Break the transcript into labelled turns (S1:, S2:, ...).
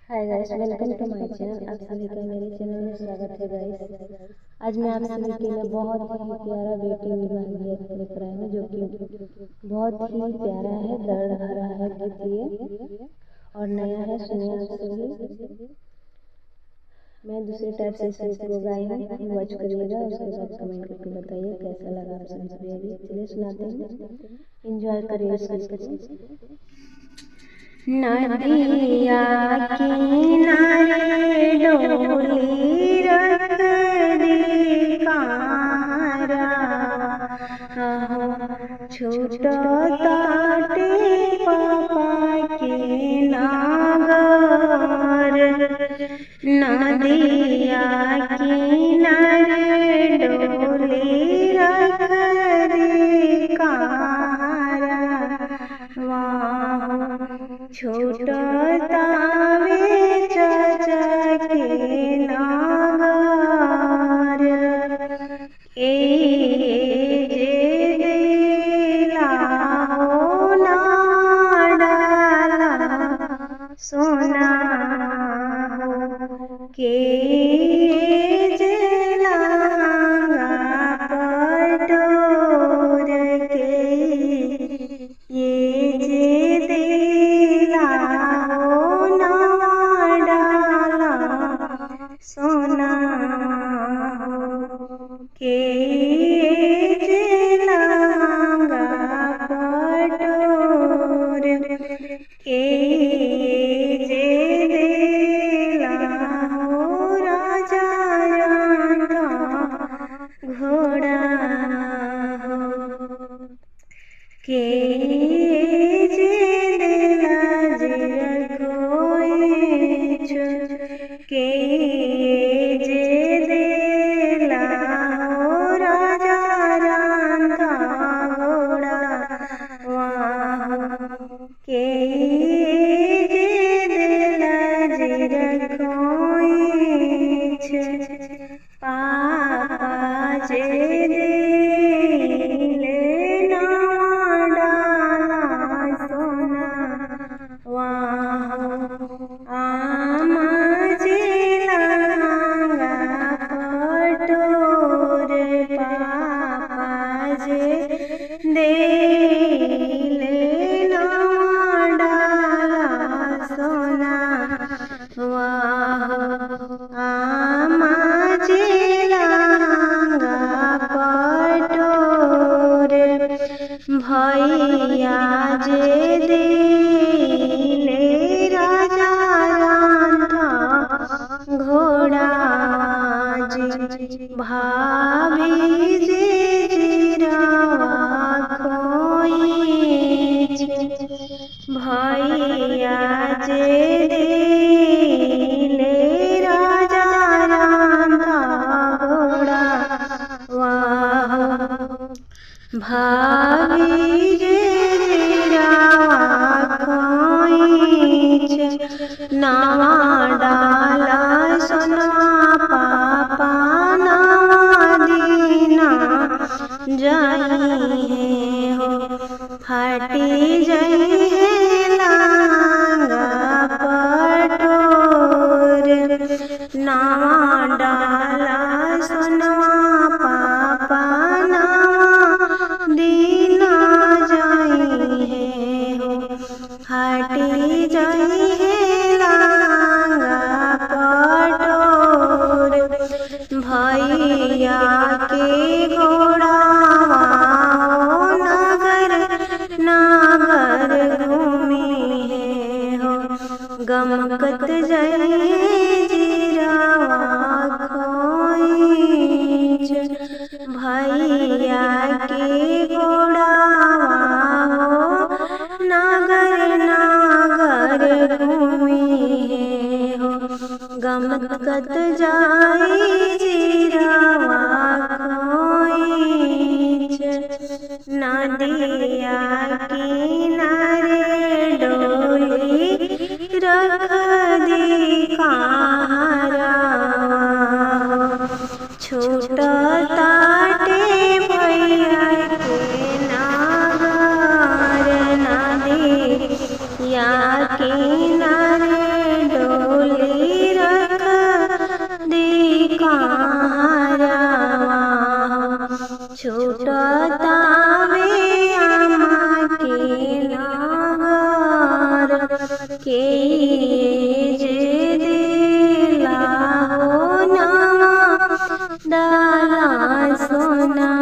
S1: Hi guys, welcome two माय channel. आप सभी का मेरे चैनल में स्वागत है गाइस। आज मैं आप सभी के लिए बहुत ही प्यारा बेटी विवाह गीत लेकर आई हूँ, जो कि बहुत ही प्यारा है, दर्द भरा है गीत ये और नया है। सुनिए आप सभी। मैं दूसरे टाइप से इस गीत को गाई हूँ, वॉच करिएगा, उसके बाद कमेंट करके बताइए कैसा लगा आप सभी को ये गीत। चलिए सुनाते हैं, एंजॉय करिए इस गीत को। नदिया किनारे डोली रख दी कारा, छूटो ताटे पापा के नागर। नदिया किनारे डोली रख दी कारा, छोटा तावे चाचा के नागर। ए जे दिला हो ना डाला सोना हो के जलांगा पटोर के। ये जे दिला हो ना डाला सोना हो के जलांगा पटोर के। जे दिला हो राजा रांधा घोड़ा हो के। जे दिला जे खोई के। जे दिला हो राजा रांधा घोड़ा के। जे दिला जे खोई पापा जे दिले ना डाला सोना आमा जिलांगा पटोर। पापा जे दिले ना डाला सोना आमा जिलांगा पटोर। भैया जे दिले राजा रांधा घोड़ा जी। भाभी जे जिरावा खोई भैया जे दिले राजा रांधा घोड़ा भाभी जे जिरावा खोई नावा डाला सोना पापा नावा दीना जाई है हो फाटी जाई है लांगा पटोर। नावा डाला सोना पापा नावा दीना जाई है हो फाटी जाई है लांगा पटोर। भैया के घोड़ा नगर नागर घूमी है हो गमकत जाई जिरावा खोई। भैया के घोड़ा नागर नागर घूमी है हो गमकत जाई जिरावा खोई। नदिया किनारे डोली रख दी कारा, छोटा ताटे भैया के नागर। नदिया किनारे डोली જે દેલા હો નવા દાલા સોના